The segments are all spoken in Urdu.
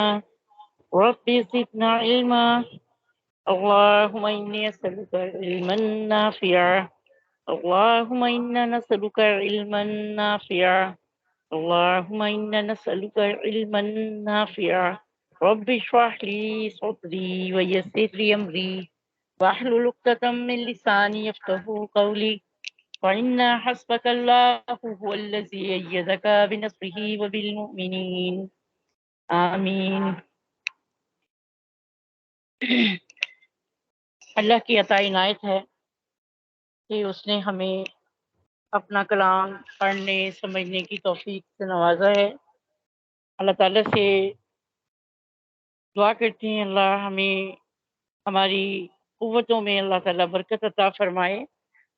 رب زدنا علما اللهم إني أسألك علما نافعا اللهم إنا نسألك علما نافعا اللهم إنا نسألك علما نافعا رب اشرح لي صدري ويسر لي أمري واحلل عقدة من لساني يفقهوا قولي وإن حسبك الله هو الذي أيدك بنصره وبالمؤمنين آمین۔ اللہ کی عطا عنایت ہے کہ اس نے ہمیں اپنا کلام پڑھنے سمجھنے کی توفیق سے نوازا ہے۔ اللہ تعالیٰ سے دعا کرتی ہیں اللہ ہمیں ہماری قوتوں میں اللہ تعالیٰ برکت عطا فرمائے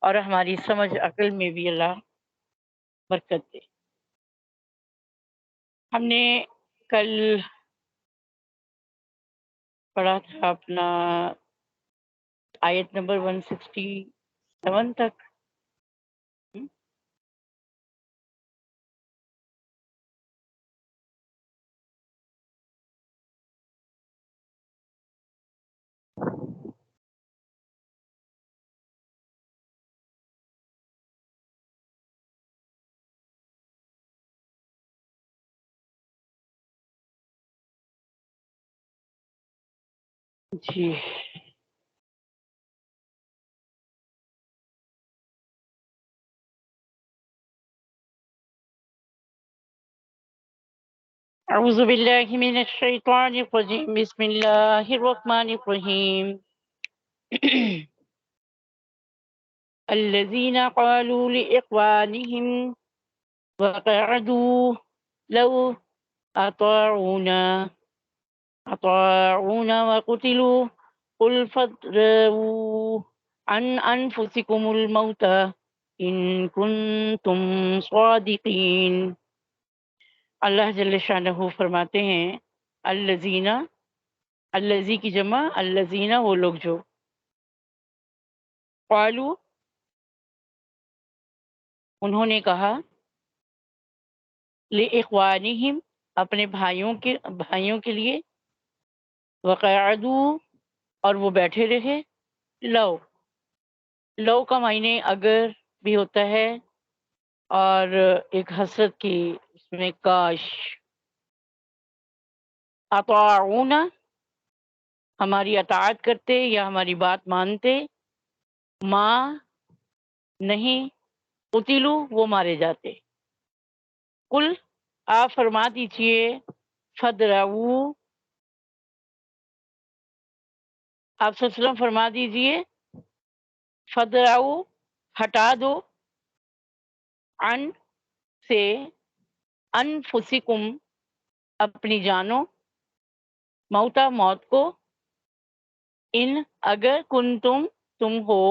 اور ہماری سمجھ عقل میں بھی اللہ برکت دے۔ ہم نے کل پڑھا تھا اپنا آیت نمبر 167 تک۔ جی اعوذ باللہ من الشیطان الرجیم بسم اللہ الرحمن الرحیم الذين قالوا لإخوانهم وقعدوا لو أطاعونا وقتلوا قل فادرؤوا عن أنفسكم الموت إن كنتم صادقين۔ اللہ جل شانہ فرماتے ہیں الذین، الذی کی جمع الذین وہ لوگ جو قالوا انہوں نے کہا لإخوانہم اپنے بھائیوں کے لیے وقعدوا اور وہ بیٹھے رہے لو کا معنی اگر بھی ہوتا ہے اور ایک حسرت کی اس میں کاش۔ اطاعونا ہماری اطاعت کرتے یا ہماری بات مانتے، ما نہیں، قتلوا وہ مارے جاتے۔ قل آپ فرما دیجئے فدرؤ آپ صلی اللہ علیہ وسلم فرما دیجئے فدرؤ ہٹا دو عن سے انفسکم اپنی جانوں موتا موت کو ان اگر کنتم تم ہو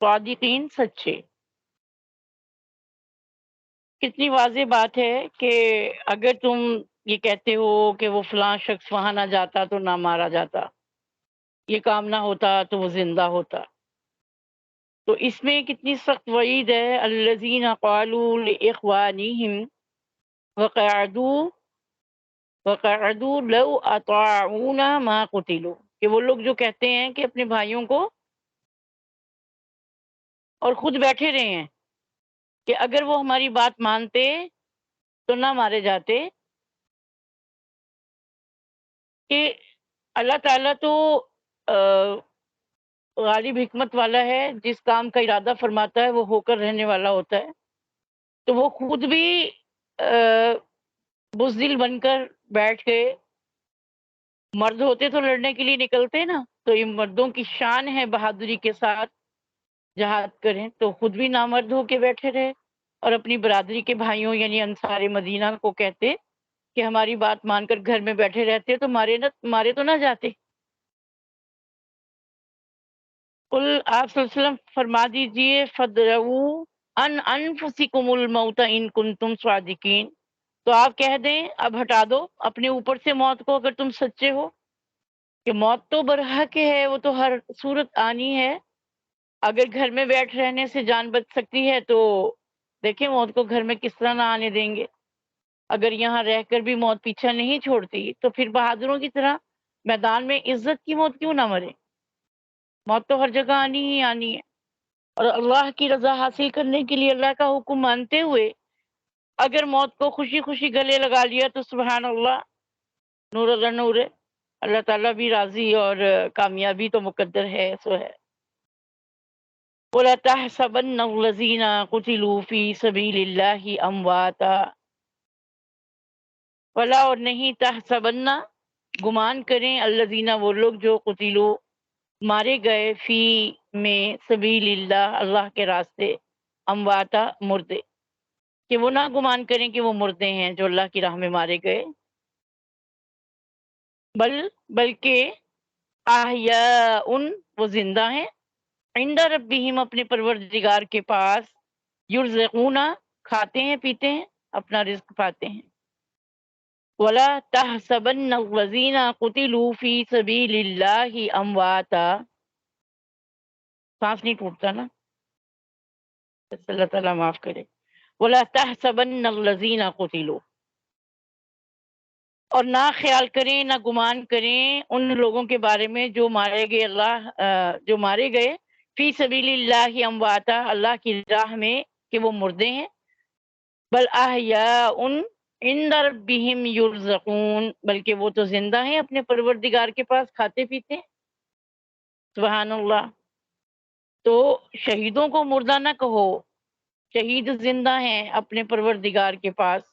صادقین سچے۔ کتنی واضح بات ہے کہ اگر تم یہ کہتے ہو کہ وہ فلاں شخص وہاں نہ جاتا تو نہ مارا جاتا، یہ کام نہ ہوتا تو وہ زندہ ہوتا، تو اس میں کتنی سخت وعید ہے۔ الذین قالوا لاخوانہم وقعدوا لو اطاعونا ما قتلوا، کہ وہ لوگ جو کہتے ہیں کہ اپنے بھائیوں کو اور خود بیٹھے رہے ہیں کہ اگر وہ ہماری بات مانتے تو نہ مارے جاتے، کہ اللہ تعالیٰ تو غالب حکمت والا ہے، جس کام کا ارادہ فرماتا ہے وہ ہو کر رہنے والا ہوتا ہے، تو وہ خود بھی بزدل بن کر بیٹھ کے، مرد ہوتے تو لڑنے کے لیے نکلتے نا، تو یہ مردوں کی شان ہے بہادری کے ساتھ جہاد کریں، تو خود بھی نامرد ہو کے بیٹھے رہے اور اپنی برادری کے بھائیوں یعنی انصار مدینہ کو کہتے کہ ہماری بات مان کر گھر میں بیٹھے رہتے تو مارے تو نہ جاتے۔ قل آپ صلی اللہ علیہ وسلم فرما دیجئے فدرؤ ان انفسکم الموت ان کنتم صادقین، تو آپ کہہ دیں اب ہٹا دو اپنے اوپر سے موت کو اگر تم سچے ہو، کہ موت تو برحق ہے، وہ تو ہر صورت آنی ہے، اگر گھر میں بیٹھ رہنے سے جان بچ سکتی ہے تو دیکھیں موت کو گھر میں کس طرح نہ آنے دیں گے۔ اگر یہاں رہ کر بھی موت پیچھا نہیں چھوڑتی تو پھر بہادروں کی طرح میدان میں عزت کی موت کیوں نہ مرے؟ موت تو ہر جگہ آنی ہی آنی ہے، اور اللہ کی رضا حاصل کرنے کے لیے اللہ کا حکم مانتے ہوئے اگر موت کو خوشی خوشی گلے لگا لیا تو سبحان اللہ، نور اللہ نور ہے، اللہ تعالیٰ بھی راضی اور کامیابی تو مقدر ہے، سو ہے۔ وَلَا تَحْسَبَنَّ الَّذِينَ قُتِلُوا فِي سَبِيلِ اللَّهِ أَمْوَاتًا، ولا اور نہیں، تحسبن گمان کریں، الذین وہ لوگ جو قتلوا مارے گئے، فی میں، سبیل اللہ اللہ کے راستے، امواتا مردے، کہ وہ نہ گمان کریں کہ وہ مردے ہیں جو اللہ کی راہ میں مارے گئے، بلکہ احیاء وہ زندہ ہیں، عند ربہم اپنے پروردگار کے پاس، یرزقون کھاتے ہیں پیتے ہیں، اپنا رزق پاتے ہیں۔ ولا تحسبن الذین قتلوا فی سبیل اللہ امواتا، سانس نہیں ٹوٹتا نا، بس اللہ تعالیٰ معاف کرے۔ ولا تحسبن الذین قتلوا، اور نہ خیال کریں، نہ گمان کریں ان لوگوں کے بارے میں جو مارے گئے، جو مارے گئے فی سبیل اللہ امواتا اللہ کی راہ میں، کہ وہ مردے ہیں، بل احیاء عند ربہم یرزقون، بلکہ وہ تو زندہ ہیں اپنے پروردگار کے پاس، کھاتے پیتے ہیں۔ سبحان اللہ۔ تو شہیدوں کو مردہ نہ کہو، شہید زندہ ہیں اپنے پروردگار کے پاس۔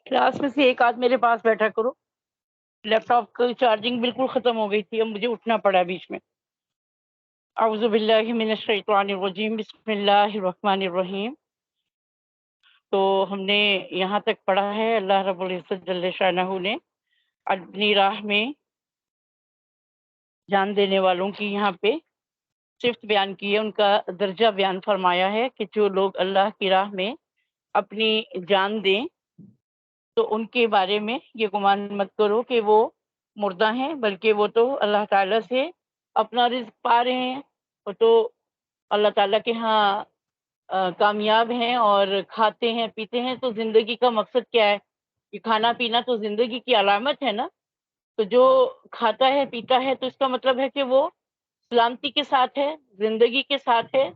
کلاس میں سے ایک آدھ میرے پاس بیٹھا کرو، لیپ ٹاپ کی چارجنگ بالکل ختم ہو گئی تھی، اب مجھے اٹھنا پڑا بیچ میں۔ اعوذ باللہ من الشیطان الرجیم، بسم اللہ الرحمن الرحیم۔ تو ہم نے یہاں تک پڑھا ہے، اللہ رب العزت جل شانہ نے اپنی راہ میں جان دینے والوں کی یہاں پہ صفت بیان کی ہے، ان کا درجہ بیان فرمایا ہے کہ جو لوگ اللہ کی راہ میں اپنی جان دیں تو ان کے بارے میں یہ گمان مت کرو کہ وہ مردہ ہیں، بلکہ وہ تو اللہ تعالیٰ سے اپنا رزق پا رہے ہیں، وہ تو اللہ تعالیٰ کے ہاں کامیاب ہیں اور کھاتے ہیں پیتے ہیں۔ تو زندگی کا مقصد کیا ہے؟ یہ کھانا پینا تو زندگی کی علامت ہے نا۔ تو جو کھاتا ہے پیتا ہے تو اس کا مطلب ہے کہ وہ سلامتی کے ساتھ ہے، زندگی کے ساتھ ہے،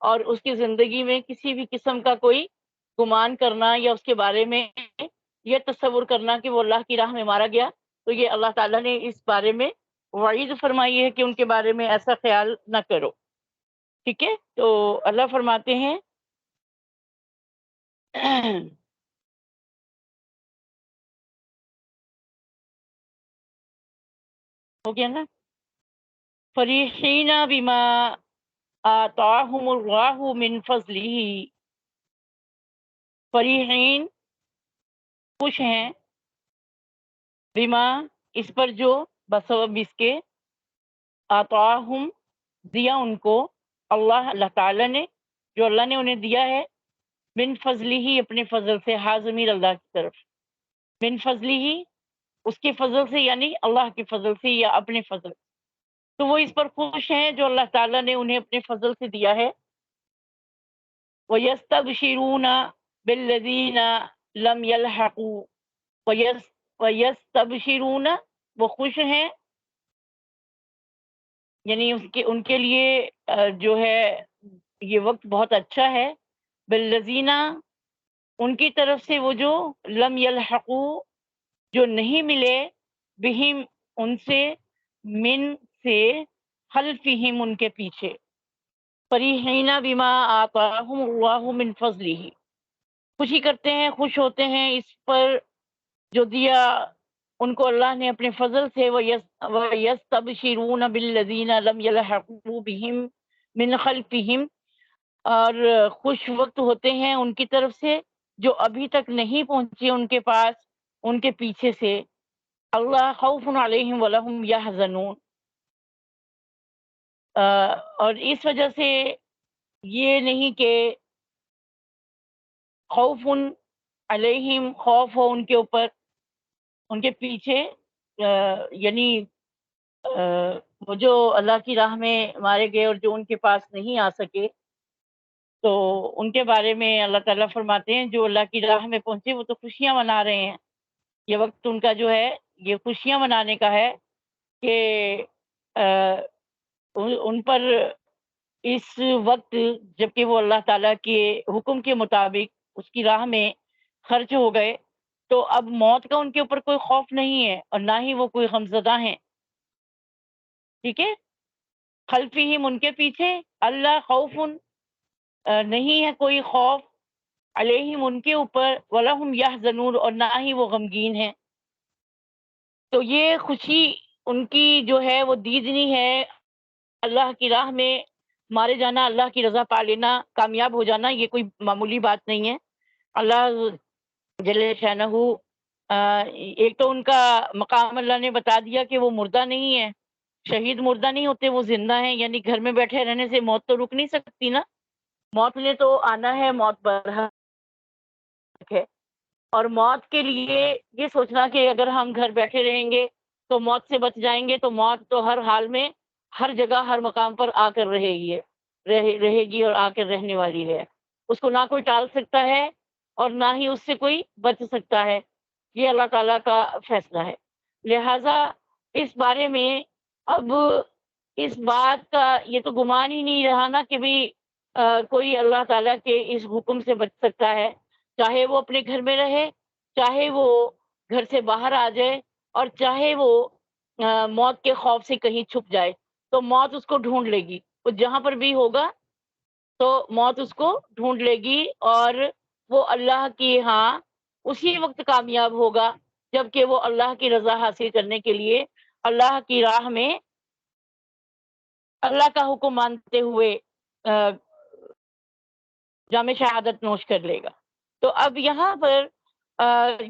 اور اس کی زندگی میں کسی بھی قسم کا کوئی گمان کرنا یا اس کے بارے میں یہ تصور کرنا کہ وہ اللہ کی راہ میں مارا گیا، تو یہ اللہ تعالیٰ نے اس بارے میں وعید فرمائی ہے کہ ان کے بارے میں ایسا خیال نہ کرو۔ ٹھیک ہے، تو اللہ فرماتے ہیں ہو گیا نا، فریحین بما آتاہم اللہ من فضلہ، فریحین خوش ہیں، بما اس پر جو بسبب اس کے، آتاہم دیا ان کو، اللہ تعالیٰ نے، جو اللہ نے انہیں دیا ہے، من فضلہ اپنے فضل سے، ہا ضمیر اللہ کی طرف، من فضلی ہی، اس کے فضل سے، یعنی اللہ کے فضل سے یا اپنے فضل، تو وہ اس پر خوش ہیں جو اللہ تعالیٰ نے انہیں اپنے فضل سے دیا ہے۔ وَيَسْتَبْشِرُونَ بِالَّذِينَ لَمْ يَلْحَقُوا، وَيَسْتَبْشِرُونَ، وہ خوش ہیں، یعنی ان کے لیے جو ہے یہ وقت بہت اچھا ہے، بالذین، ان کی طرف سے وہ جو لم یلحقوا، جو نہیں ملے، بہم، ان سے، من سے، خلفہم، ان کے پیچھے، فریحین بما آتاہم اللہ من فضلہ، خوشی کرتے ہیں، خوش ہوتے ہیں اس پر جو دیا ان کو اللہ نے اپنے فضل سے، وَيَسْتَبْشِرُونَ بِالَّذِينَ لَمْ يَلْحَقُوا بِهِمْ مِنْ خَلْفِهِمْ، اور خوش وقت ہوتے ہیں ان کی طرف سے جو ابھی تک نہیں پہنچے ان کے پاس، ان کے پیچھے سے، اللہ خوف علیہم ولہم یحزنون، اور اس وجہ سے یہ نہیں کہ خوف علیہم، خوف ہو ان کے اوپر، ان کے پیچھے، یعنی وہ جو اللہ کی راہ میں مارے گئے اور جو ان کے پاس نہیں آ سکے، تو ان کے بارے میں اللہ تعالیٰ فرماتے ہیں جو اللہ کی راہ میں پہنچے وہ تو خوشیاں منا رہے ہیں، یہ وقت ان کا جو ہے یہ خوشیاں منانے کا ہے کہ ان پر اس وقت جبکہ وہ اللہ تعالیٰ کے حکم کے مطابق اس کی راہ میں خرچ ہو گئے، تو اب موت کا ان کے اوپر کوئی خوف نہیں ہے اور نہ ہی وہ کوئی غمزدہ ہیں، ٹھیک ہے۔ خلفہم، ان کے پیچھے، اللہ خوف، نہیں ہے کوئی خوف، علیہم، ان کے اوپر، ولہم یحزنون، اور نہ ہی وہ غمگین ہیں، تو یہ خوشی ان کی جو ہے وہ دیدنی ہے، اللہ کی راہ میں مارے جانا، اللہ کی رضا پا لینا، کامیاب ہو جانا، یہ کوئی معمولی بات نہیں ہے۔ اللہ جل شانہ، ایک تو ان کا مقام اللہ نے بتا دیا کہ وہ مردہ نہیں ہے، شہید مردہ نہیں ہوتے، وہ زندہ ہیں، یعنی گھر میں بیٹھے رہنے سے موت تو رک نہیں سکتی نا، موت نے تو آنا ہے، موت برحق ہے، اور موت کے لیے یہ سوچنا کہ اگر ہم گھر بیٹھے رہیں گے تو موت سے بچ جائیں گے، تو موت تو ہر حال میں، ہر جگہ، ہر مقام پر آ کر رہے گی، رہے گی اور آ کر رہنے والی ہے، اس کو نہ کوئی ٹال سکتا ہے اور نہ ہی اس سے کوئی بچ سکتا ہے، یہ اللہ تعالیٰ کا فیصلہ ہے۔ لہٰذا اس بارے میں اب اس بات کا یہ تو گمان ہی نہیں رہا نا کہ بھی کوئی اللہ تعالیٰ کے اس حکم سے بچ سکتا ہے، چاہے وہ اپنے گھر میں رہے، چاہے وہ گھر سے باہر آ جائے، اور چاہے وہ موت کے خوف سے کہیں چھپ جائے، تو موت اس کو ڈھونڈ لے گی، وہ جہاں پر بھی ہوگا تو موت اس کو ڈھونڈ لے گی، اور وہ اللہ کی ہاں اسی وقت کامیاب ہوگا جبکہ وہ اللہ کی رضا حاصل کرنے کے لیے اللہ کی راہ میں اللہ کا حکم مانتے ہوئے جام شہادت نوش کر لے گا۔ تو اب یہاں پر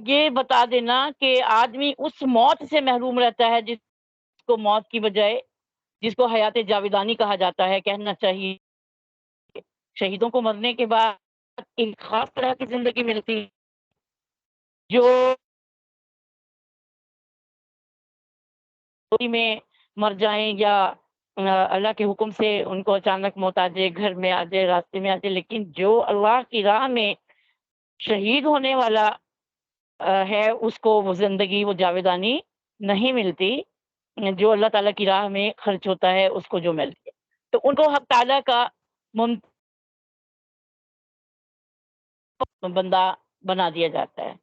یہ بتا دینا کہ آدمی اس موت سے محروم رہتا ہے جس کو موت کی بجائے، جس کو حیات جاویدانی کہا جاتا ہے، کہنا چاہیے شہیدوں کو مرنے کے بعد ایک خاص طرح کی زندگی ملتی جو میں مر جائیں یا اللہ کے حکم سے ان کو اچانک موت آ جائے، گھر میں آ جائے، راستے میں آ جائے، لیکن جو اللہ کی راہ میں شہید ہونے والا ہے اس کو وہ زندگی، وہ جاویدانی نہیں ملتی، جو اللہ تعالیٰ کی راہ میں خرچ ہوتا ہے اس کو جو ملتی ہے، تو ان کو حق تعالیٰ کا بندہ بنا دیا جاتا ہے۔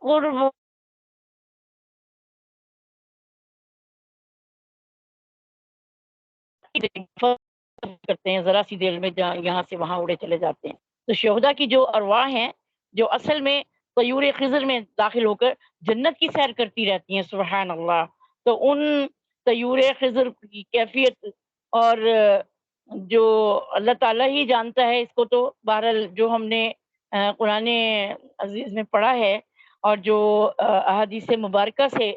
اور وہ کرتے ہیں ذرا سی دیر میں یہاں سے وہاں اڑے چلے جاتے ہیں، تو شہدا کی جو ارواح ہیں جو اصل میں طیور خضر میں داخل ہو کر جنت کی سیر کرتی رہتی ہیں، سبحان اللہ، تو ان طیور خضر کی کیفیت اور جو اللہ تعالیٰ ہی جانتا ہے اس کو، تو بہرحال جو ہم نے قرآن عزیز میں پڑھا ہے اور جو احادیث مبارکہ سے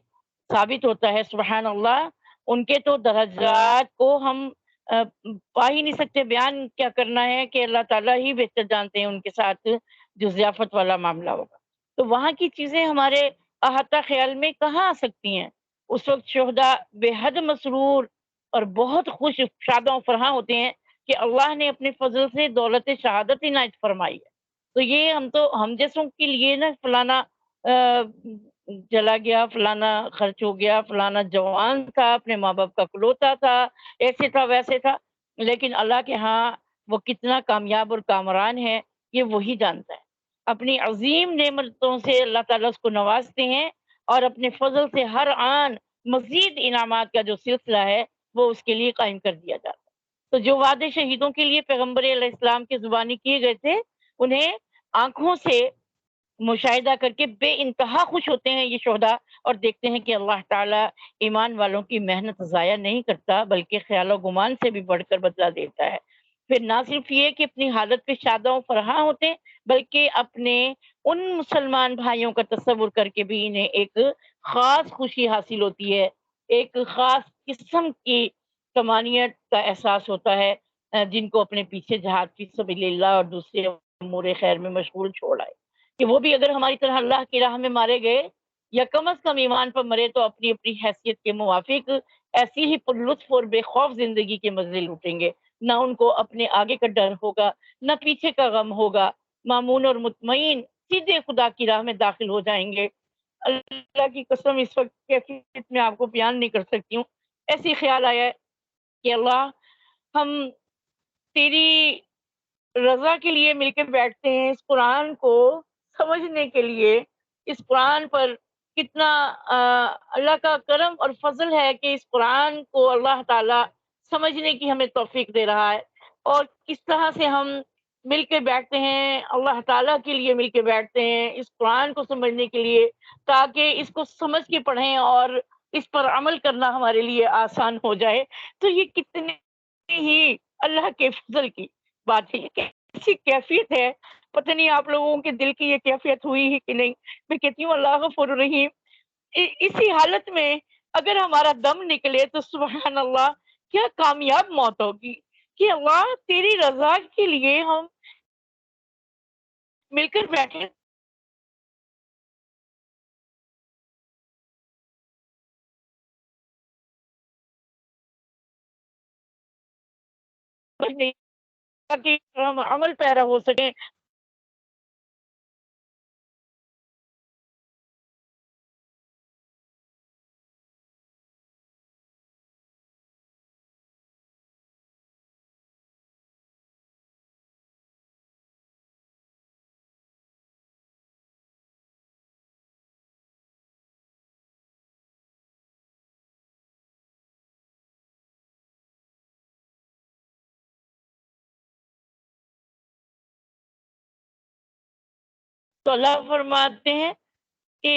ثابت ہوتا ہے، سبحان اللہ، ان کے تو درجات کو ہم پا ہی نہیں سکتے، بیان کیا کرنا ہے کہ اللہ تعالیٰ ہی بہتر جانتے ہیں ان کے ساتھ جو ضیافت والا معاملہ ہوگا۔ تو وہاں کی چیزیں ہمارے احاطہ خیال میں کہاں آ سکتی ہیں؟ اس وقت شہداء بے حد مسرور اور بہت خوش شاداں و فرحاں ہوتے ہیں کہ اللہ نے اپنے فضل سے دولت شہادت عنایت فرمائی ہے۔ تو یہ ہم جیسوں کے لیے نا فلانا چلا گیا، فلانا خرچ ہو گیا، فلانا جوان تھا، اپنے ماں باپ کا کلوتا تھا، ایسے تھا ویسے تھا، لیکن اللہ کے ہاں وہ کتنا کامیاب اور کامران ہے یہ وہی جانتا ہے۔ اپنی عظیم نعمتوں سے اللہ تعالیٰ اس کو نوازتے ہیں اور اپنے فضل سے ہر آن مزید انعامات کا جو سلسلہ ہے وہ اس کے لیے قائم کر دیا جاتا ہے۔ تو جو وعدے شہیدوں کے لیے پیغمبر علیہ السلام کی زبانی کیے گئے تھے، انہیں آنکھوں سے مشاہدہ کر کے بے انتہا خوش ہوتے ہیں یہ شہداء، اور دیکھتے ہیں کہ اللہ تعالیٰ ایمان والوں کی محنت ضائع نہیں کرتا بلکہ خیال و گمان سے بھی بڑھ کر بدلہ دیتا ہے۔ پھر نہ صرف یہ کہ اپنی حالت پہ شاداں و فرحاں ہوتے ہیں، بلکہ اپنے ان مسلمان بھائیوں کا تصور کر کے بھی انہیں ایک خاص خوشی حاصل ہوتی ہے، ایک خاص قسم کی کمانیت کا احساس ہوتا ہے، جن کو اپنے پیچھے جہاد فی سبیل اللہ اور دوسرے امور خیر میں مشغول چھوڑ آئے، کہ وہ بھی اگر ہماری طرح اللہ کی راہ میں مارے گئے یا کم از کم ایمان پر مرے تو اپنی اپنی حیثیت کے موافق ایسی ہی پر لطف اور بے خوف زندگی کے مزے لوٹیں گے۔ نہ ان کو اپنے آگے کا ڈر ہوگا، نہ پیچھے کا غم ہوگا، مامون اور مطمئن سیدھے خدا کی راہ میں داخل ہو جائیں گے۔ اللہ کی قسم اس وقت کیفیت میں آپ کو بیان نہیں کر سکتی ہوں، ایسی خیال آیا ہے کہ اللہ ہم تیری رضا کے لیے مل کے بیٹھتے ہیں، اس قرآن کو سمجھنے کے لیے، اس قرآن پر کتنا اللہ کا کرم اور فضل ہے کہ اس قرآن کو اللہ تعالی سمجھنے کی ہمیں توفیق دے رہا ہے، اور کس طرح سے ہم مل کے بیٹھتے ہیں، اللہ تعالیٰ کے لیے مل کے بیٹھتے ہیں اس قرآن کو سمجھنے کے لیے، تاکہ اس کو سمجھ کے پڑھیں اور اس پر عمل کرنا ہمارے لیے آسان ہو جائے۔ تو یہ کتنے ہی اللہ کے فضل کی بات ہے، یہ کیسی کیفیت ہے، پتہ نہیں آپ لوگوں کے دل کی یہ کیفیت ہوئی ہے کہ نہیں۔ میں کہتی ہوں اللہ غفور رحیم، اسی حالت میں اگر ہمارا دم نکلے تو سبحان اللہ کیا کامیاب موت ہوگی، کہ اللہ تیری رضا کے لیے ہم مل کر بیٹھے نہیں، تاکہ ہم عمل پیرا ہو سکیں۔ تو اللہ فرماتے ہیں کہ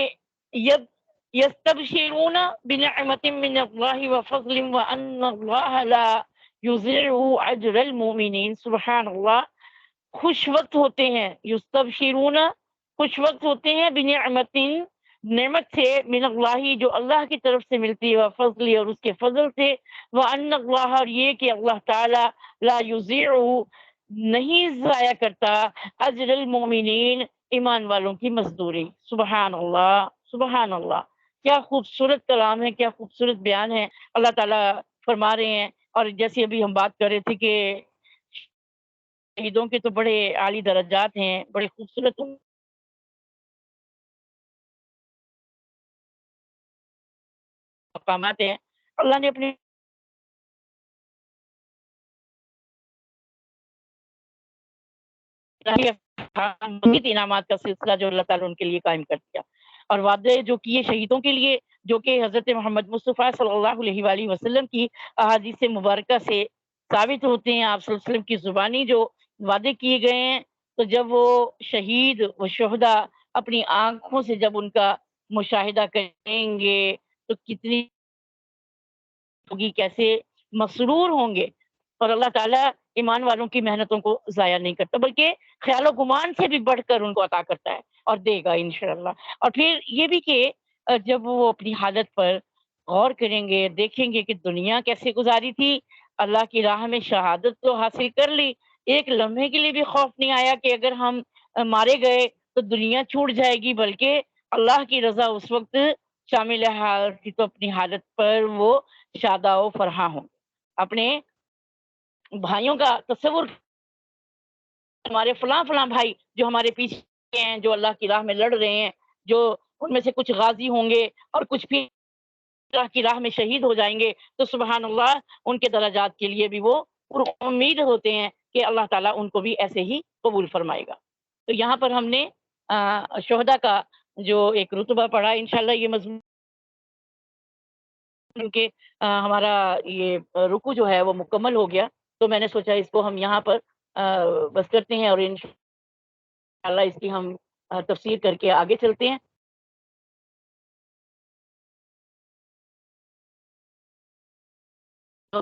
یستبشرون بنعمت من اللہ وفضل وان اللہ لا یضيع اجر المؤمنین۔ سبحان اللہ، خوش وقت ہوتے ہیں، یستبشرون خوش وقت ہوتے ہیں، بنعمت نعمت سے، من اللہ جو اللہ کی طرف سے ملتی ہے، وفضل اور اس کے فضل سے، وان اللہ اور یہ کہ اللہ تعالی لا یضيع نہیں ضائع کرتا اجر المؤمنین ایمان والوں کی مزدوری۔ سبحان اللہ، سبحان اللہ، کیا خوبصورت کلام ہے، کیا خوبصورت بیان ہے اللہ تعالیٰ فرما رہے ہیں۔ اور جیسے ابھی ہم بات کر رہے تھے کہ شہیدوں کے تو بڑے عالی درجات ہیں، بڑے خوبصورت مقامات ہیں، اللہ نے اپنے مزید انعامات کا سلسلہ جو اللہ تعالیٰ ان کے لیے قائم کر دیا، اور وعدے جو کیے شہیدوں کے لیے، جو کہ حضرت محمد مصطفیٰ صلی اللہ علیہ وآلہ وسلم کی احادیث مبارکہ سے ثابت ہوتے ہیں، آپ صلی اللہ علیہ وسلم کی زبانی جو وعدے کیے گئے ہیں۔ تو جب وہ شہید و شہداء اپنی آنکھوں سے جب ان کا مشاہدہ کریں گے تو کتنی ہوگی، کیسے مسرور ہوں گے، اور اللہ تعالیٰ ایمان والوں کی محنتوں کو ضائع نہیں کرتا بلکہ خیال و گمان سے بھی بڑھ کر ان کو عطا کرتا ہے اور دے گا انشاءاللہ۔ اور پھر یہ بھی کہ جب وہ اپنی حالت پر غور کریں گے، دیکھیں گے کہ دنیا کیسے گزاری تھی، اللہ کی راہ میں شہادت تو حاصل کر لی، ایک لمحے کے لیے بھی خوف نہیں آیا کہ اگر ہم مارے گئے تو دنیا چھوٹ جائے گی، بلکہ اللہ کی رضا اس وقت شامل حال تھی تو اپنی حالت پر وہ شاداں و فرحاں ہوں۔ اپنے بھائیوں کا تصور، ہمارے فلاں فلاں بھائی جو ہمارے پیچھے ہیں، جو اللہ کی راہ میں لڑ رہے ہیں، جو ان میں سے کچھ غازی ہوں گے اور کچھ بھی اللہ کی راہ میں شہید ہو جائیں گے، تو سبحان اللہ ان کے درجات کے لیے بھی وہ امید ہوتے ہیں کہ اللہ تعالیٰ ان کو بھی ایسے ہی قبول فرمائے گا۔ تو یہاں پر ہم نے شہداء کا جو ایک رتبہ پڑھا، انشاءاللہ یہ مضمون کے ہمارا یہ رکوع جو ہے وہ مکمل ہو گیا، تو میں نے سوچا اس کو ہم یہاں پر بس کرتے ہیں، اور انشاءاللہ اس کی ہم تفسیر کر کے آگے چلتے ہیں۔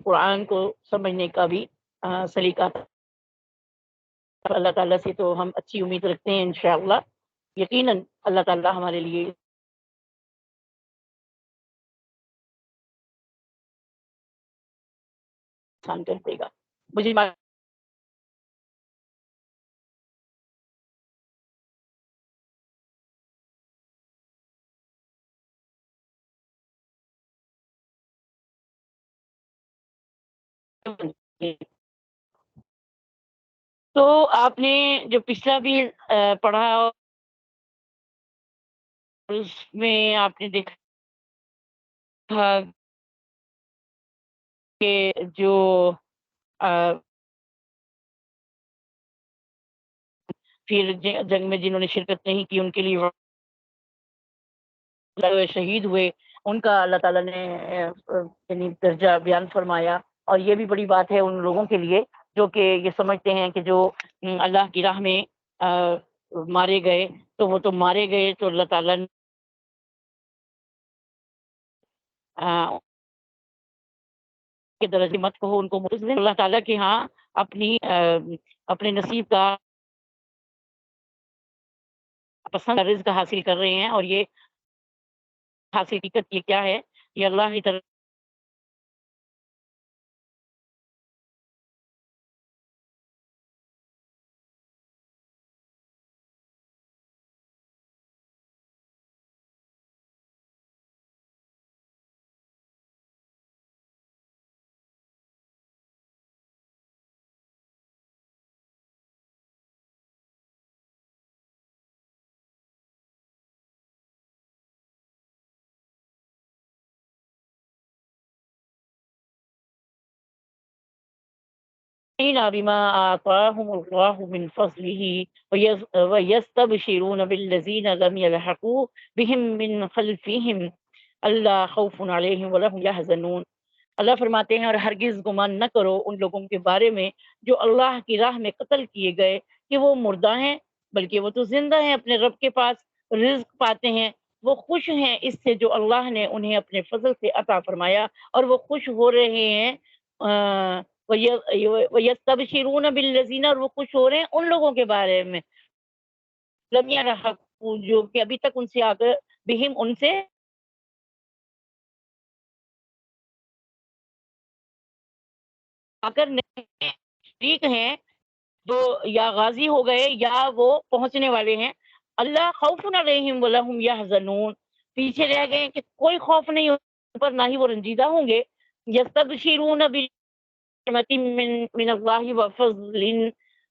قرآن کو سمجھنے کا بھی سلیقہ تھا۔ اللہ تعالیٰ سے تو ہم اچھی امید رکھتے ہیں انشاءاللہ، یقیناً اللہ تعالیٰ ہمارے لیے آسان کر دے گا۔ مجھے تو آپ نے جو پچھلا بھی پڑھا، اس میں آپ نے دیکھا کہ جو پھر جنگ میں جنہوں نے شرکت نہیں کی ان کے لیے شہید ہوئے، ان کا اللہ تعالیٰ نے یعنی درجہ بیان فرمایا، اور یہ بھی بڑی بات ہے ان لوگوں کے لیے جو کہ یہ سمجھتے ہیں کہ جو اللہ کی راہ میں مارے گئے تو وہ تو مارے گئے، تو اللہ تعالیٰ نے کے درجے مت کہو ان کو، اللہ تعالیٰ کے ہاں اپنی اپنے نصیب کا پسند رزق حاصل کر رہے ہیں، اور یہ حاصل حقیقت یہ کیا ہے، یہ اللہ کی طرف بما آتاهم الله من فضله ويستبشرون بالذين لم يلحقوا بهم من خلفهم ألا خوف عليهم ولا هم يحزنون۔ اللہ فرماتے ہیں، اور ہرگز گمان نہ کرو ان لوگوں کے بارے میں جو اللہ کی راہ میں قتل کیے گئے کہ وہ مردہ ہیں، بلکہ وہ تو زندہ ہیں، اپنے رب کے پاس رزق پاتے ہیں، وہ خوش ہیں اس سے جو اللہ نے انہیں اپنے فضل سے عطا فرمایا، اور وہ خوش ہو رہے ہیں وَيَسْتَبْشِرُونَ بِالَّذِينَ، اور وہ خوش ہو رہے ہیں ان لوگوں کے بارے میں لم يَلْحَقُوا، جو کہ ابھی تک ان سے آ کر بہم، ان سے آ کر نہیں، شریک ہیں، جو یا غازی ہو گئے یا وہ پہنچنے والے ہیں۔ اللہ خوف علیہم ولا هم يحزنون، پیچھے رہ گئے کہ کوئی خوف نہیں ان پر، نہ ہی وہ رنجیدہ ہوں گے۔ یستبشرون بنعمت من اللہ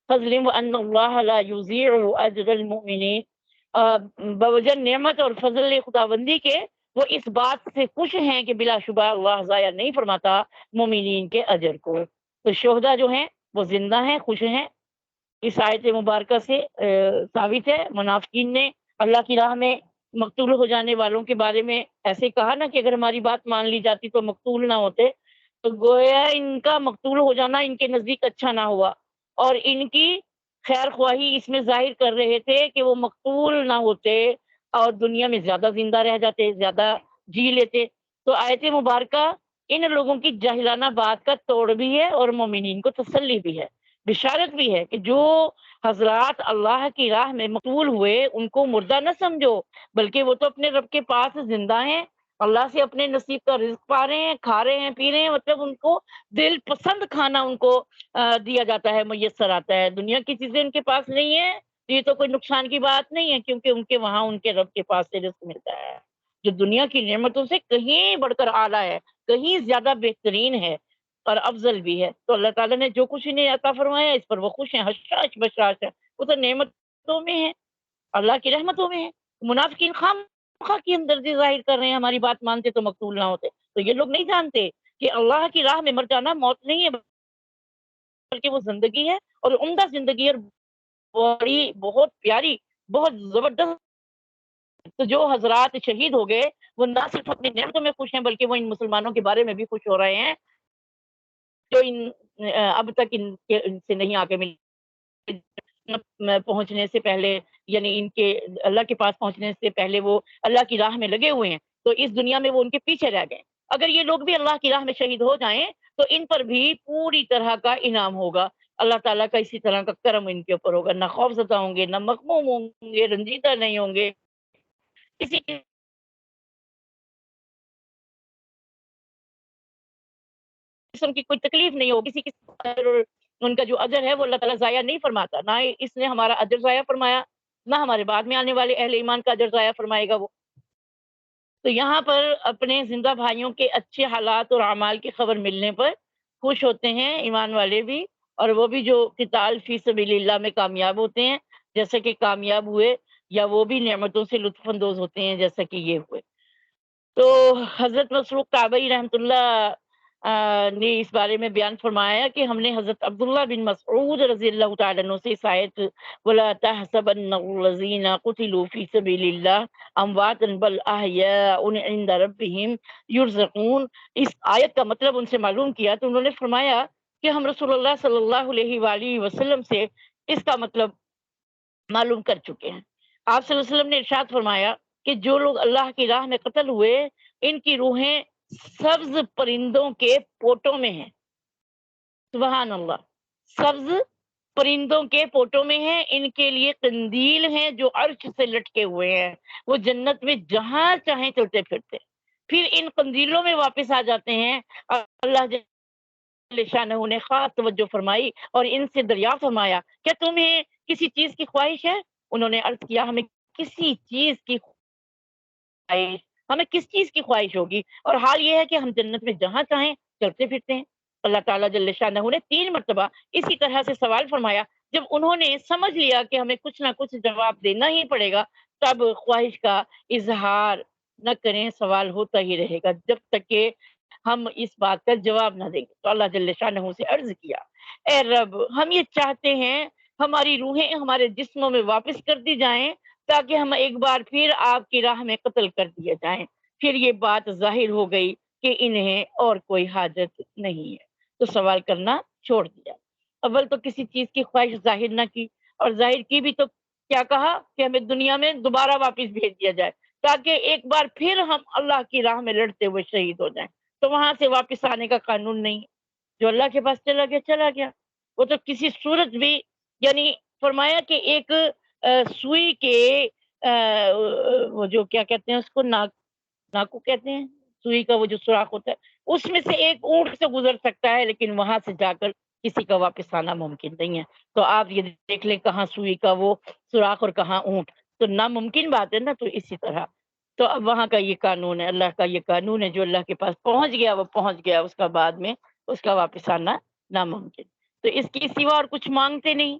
فضل وان اللہ لا یضیع اجر المؤمنین، بوجہ نعمت اور فضل خداوندی کے وہ اس بات سے خوش ہیں کہ بلا شبہ اللہ ضائع نہیں فرماتا مومنین کے اجر کو۔ تو شہداء جو ہیں وہ زندہ ہیں، خوش ہیں، اس آیت مبارکہ سے ثابت ہے۔ منافقین نے اللہ کی راہ میں مقتول ہو جانے والوں کے بارے میں ایسے کہا نا کہ اگر ہماری بات مان لی جاتی تو مقتول نہ ہوتے، تو گویا ان کا مقتول ہو جانا ان کے نزدیک اچھا نہ ہوا، اور ان کی خیر خواہی اس میں ظاہر کر رہے تھے کہ وہ مقتول نہ ہوتے اور دنیا میں زیادہ زندہ رہ جاتے، زیادہ جی لیتے۔ تو آیت مبارکہ ان لوگوں کی جاہلانہ بات کا توڑ بھی ہے، اور مومنین کو تسلی بھی ہے، بشارت بھی ہے کہ جو حضرات اللہ کی راہ میں مقتول ہوئے ان کو مردہ نہ سمجھو، بلکہ وہ تو اپنے رب کے پاس زندہ ہیں، اللہ سے اپنے نصیب کا رزق پا رہے ہیں، کھا رہے ہیں، پی رہے ہیں، مطلب ان کو دل پسند کھانا ان کو دیا جاتا ہے، میسر آتا ہے۔ دنیا کی چیزیں ان کے پاس نہیں ہے تو یہ تو کوئی نقصان کی بات نہیں ہے، کیونکہ ان کے وہاں ان کے رب کے پاس سے رزق ملتا ہے جو دنیا کی نعمتوں سے کہیں بڑھ کر اعلیٰ ہے، کہیں زیادہ بہترین ہے اور افضل بھی ہے۔ تو اللہ تعالیٰ نے جو کچھ انہیں عطا فرمایا اس پر وہ خوش ہیں، حشاش بشاش ہے، وہ تو نعمتوں میں ہے، اللہ کی رحمتوں میں ہے۔ منافقین خواہ کی ہمدردی ظاہر کر رہے ہیں، ہماری بات مانتے تو مقتول نہ ہوتے۔ تو یہ لوگ نہیں جانتے کہ اللہ کی راہ میں مر جانا موت نہیں ہے، بلکہ وہ زندگی ہے اور عمدہ زندگی ہے، بڑی بہت پیاری، بہت زبردست۔ تو جو حضرات شہید ہو گئے وہ نہ صرف اپنی نعمتوں میں خوش ہیں بلکہ وہ ان مسلمانوں کے بارے میں بھی خوش ہو رہے ہیں جو اب تک ان سے نہیں آگے مل پہنچنے سے پہلے، یعنی ان کے اللہ کے پاس پہنچنے سے پہلے وہ اللہ کی راہ میں لگے ہوئے ہیں، تو اس دنیا میں وہ ان کے پیچھے رہ گئے۔ اگر یہ لوگ بھی اللہ کی راہ میں شہید ہو جائیں تو ان پر بھی پوری طرح کا انعام ہوگا، اللہ تعالیٰ کا اسی طرح کا کرم ان کے اوپر ہوگا، نہ خوف زدہ ہوں گے، نہ مغموم ہوں گے، رنجیدہ نہیں ہوں گے، کسی قسم کی کوئی تکلیف نہیں ہوگی، کسی قسم کا ان کا جو اجر ہے وہ اللہ تعالیٰ ضائع نہیں فرماتا، نہ اس نے ہمارا اجر ضائع فرمایا، نہ ہمارے بعد میں آنے والے اہل ایمان کا اجر ضائع فرمائے گا وہ۔ تو یہاں پر اپنے زندہ بھائیوں کے اچھے حالات اور اعمال کی خبر ملنے پر خوش ہوتے ہیں ایمان والے بھی، اور وہ بھی جو قتال فی سبیل اللہ میں کامیاب ہوتے ہیں جیسے کہ کامیاب ہوئے، یا وہ بھی نعمتوں سے لطف اندوز ہوتے ہیں جیسا کہ یہ ہوئے۔ تو حضرت مسروق تابعی رحمۃ اللہ نے اس بارے میں بیان فرمایا کہ ہم نے حضرت عبداللہ بن مسعود رضی اللہ تعالیٰ عنہ سے اس آیت وَلَا تَحْسَبَنَّ الَّذِينَ قُتِلُوا فِي سَبِيلِ اللَّهِ أَمْوَاتًا بَلْ أَحْيَاءٌ عِندَ رَبِّهِمْ يُرْزَقُونَ، اس آیت کا مطلب ان سے معلوم کیا تو انہوں نے فرمایا کہ ہم رسول اللہ صلی اللہ علیہ وآلہ وسلم سے اس کا مطلب معلوم کر چکے ہیں۔ آپ صلی اللہ علیہ وسلم نے ارشاد فرمایا کہ جو لوگ اللہ کی راہ میں قتل ہوئے ان کی روحیں سبز پرندوں کے پوٹوں میں ہیں، سبحان اللہ، سبز پرندوں کے پوٹوں میں ہیں، ان کے لیے قندیل ہیں جو عرش سے لٹکے ہوئے ہیں، وہ جنت میں جہاں چاہیں چلتے پھرتے، پھر ان قندیلوں میں واپس آ جاتے ہیں۔ اللہ جل شانہ نے خاص توجہ فرمائی اور ان سے دریافت فرمایا کیا تمہیں کسی چیز کی خواہش ہے؟ انہوں نے عرض کیا ہمیں کسی چیز کی خواہش، ہمیں کس چیز کی خواہش ہوگی، اور حال یہ ہے کہ ہم جنت میں جہاں چاہیں چلتے پھرتے ہیں۔ اللہ تعالیٰ جل شانہ نے 3 مرتبہ اسی طرح سے سوال فرمایا، جب انہوں نے سمجھ لیا کہ ہمیں کچھ نہ کچھ جواب دینا ہی پڑے گا تب خواہش کا اظہار نہ کریں، سوال ہوتا ہی رہے گا جب تک کہ ہم اس بات کا جواب نہ دیں گے۔ تو اللہ جل شانہ سے عرض کیا اے رب ہم یہ چاہتے ہیں ہماری روحیں ہمارے جسموں میں واپس کر دی جائیں تاکہ ہم ایک بار پھر آپ کی راہ میں قتل کر دیے جائیں۔ پھر یہ بات ظاہر ہو گئی کہ انہیں اور کوئی حاجت نہیں ہے، تو سوال کرنا چھوڑ دیا۔ اول تو کسی چیز کی خواہش ظاہر نہ کی، اور ظاہر کی بھی تو کیا کہا کہ ہمیں دنیا میں دوبارہ واپس بھیج دیا جائے تاکہ ایک بار پھر ہم اللہ کی راہ میں لڑتے ہوئے شہید ہو جائیں۔ تو وہاں سے واپس آنے کا قانون نہیں، جو اللہ کے پاس چلا گیا چلا گیا، وہ تو کسی صورت بھی، یعنی فرمایا کہ ایک سوئی کے وہ جو کیا کہتے ہیں اس کو، ناکو کہتے ہیں، سوئی کا وہ جو سوراخ ہوتا ہے اس میں سے ایک اونٹ سے گزر سکتا ہے لیکن وہاں سے جا کر کسی کا واپس آنا ممکن نہیں ہے۔ تو آپ یہ دیکھ لیں کہاں سوئی کا وہ سوراخ اور کہاں اونٹ، تو ناممکن بات ہے نا۔ تو اسی طرح تو اب وہاں کا یہ قانون ہے، اللہ کا یہ قانون ہے، جو اللہ کے پاس پہنچ گیا وہ پہنچ گیا، اس کا بعد میں اس کا واپس آنا ناممکن۔ تو اس کے سوا اور کچھ مانگتے نہیں،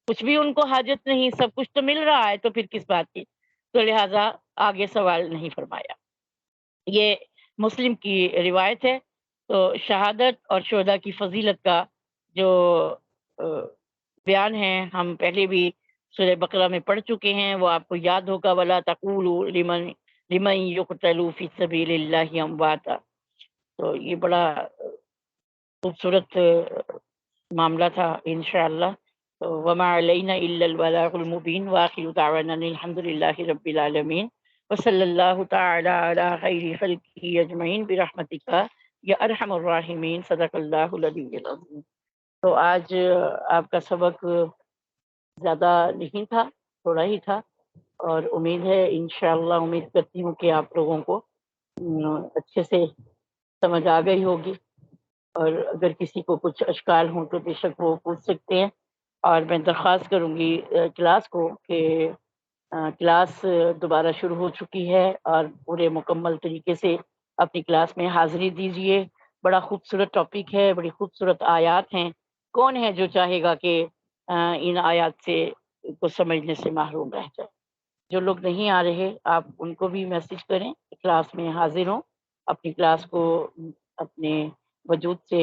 کچھ بھی ان کو حاجت نہیں، سب کچھ تو مل رہا ہے، تو پھر کس بات کی؟ تو لہٰذا آگے سوال نہیں فرمایا۔ یہ مسلم کی روایت ہے۔ تو شہادت اور شہداء کی فضیلت کا جو بیان ہے ہم پہلے بھی سورہ بقرہ میں پڑھ چکے ہیں، وہ آپ کو یاد ہوگا، وَلَا تَقُولُوا لِمَن يُقْتَلُ فِي سَبِيلِ اللَّهِ أَمْوَاتًا۔ تو یہ بڑا خوبصورت معاملہ تھا انشاءاللہ۔ تو وما علینا الا البلاغ المبین، وآخر دعوانا الحمد للہ رب العالمین، وصلی اللہ تعالی علی خیر خلقہ اجمعین برحمتک یا ارحم الراحمین، صدق اللہ العلی العظیم۔ تو آج آپ کا سبق زیادہ نہیں تھا، تھوڑا ہی تھا، اور امید ہے انشاءاللہ، امید کرتی ہوں کہ آپ لوگوں کو اچھے سے سمجھ آ گئی ہوگی، اور اگر کسی کو کچھ اشکال ہوں تو بے شک وہ پوچھ سکتے ہیں۔ اور میں درخواست کروں گی کلاس کو کہ کلاس دوبارہ شروع ہو چکی ہے، اور پورے مکمل طریقے سے اپنی کلاس میں حاضری دیجیے۔ بڑا خوبصورت ٹاپک ہے، بڑی خوبصورت آیات ہیں۔ کون ہے جو چاہے گا کہ ان آیات سے کو سمجھنے سے محروم رہ جائے؟ جو لوگ نہیں آ رہے آپ ان کو بھی میسج کریں، کلاس میں حاضر ہوں، اپنی کلاس کو اپنے وجود سے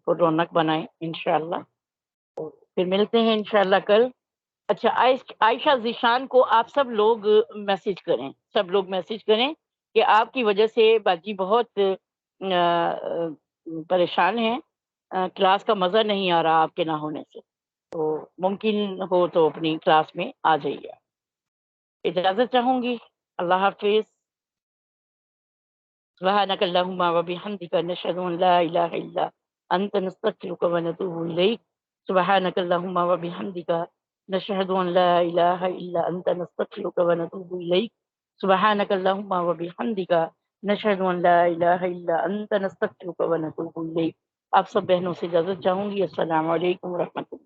پر رونق بنائیں انشاءاللہ۔ پھر ملتے ہیں انشاءاللہ کل۔ اچھا، عائشہ ذیشان کو آپ سب لوگ میسج کریں، سب لوگ میسج کریں کہ آپ کی وجہ سے باجی بہت پریشان ہیں، کلاس کا مزہ نہیں آ رہا آپ کے نہ ہونے سے، تو ممکن ہو تو اپنی کلاس میں آ جائیے۔ اجازت چاہوں گی، اللہ حافظ۔ سبحانك اللهم وبحمدك نشهد ان لا اله الا انت نستغفرك ونتوب اليك سبحانك اللهم وبحمدك نشهد ان لا اله الا انت نستغفرك ونتوب اليك سبحانك اللهم وبحمدك نشهد ان لا اله الا انت نستغفرك ونتوب اليك۔ آپ سب بہنوں سے اجازت چاہوں گی۔ السلام علیکم ورحمۃ اللہ۔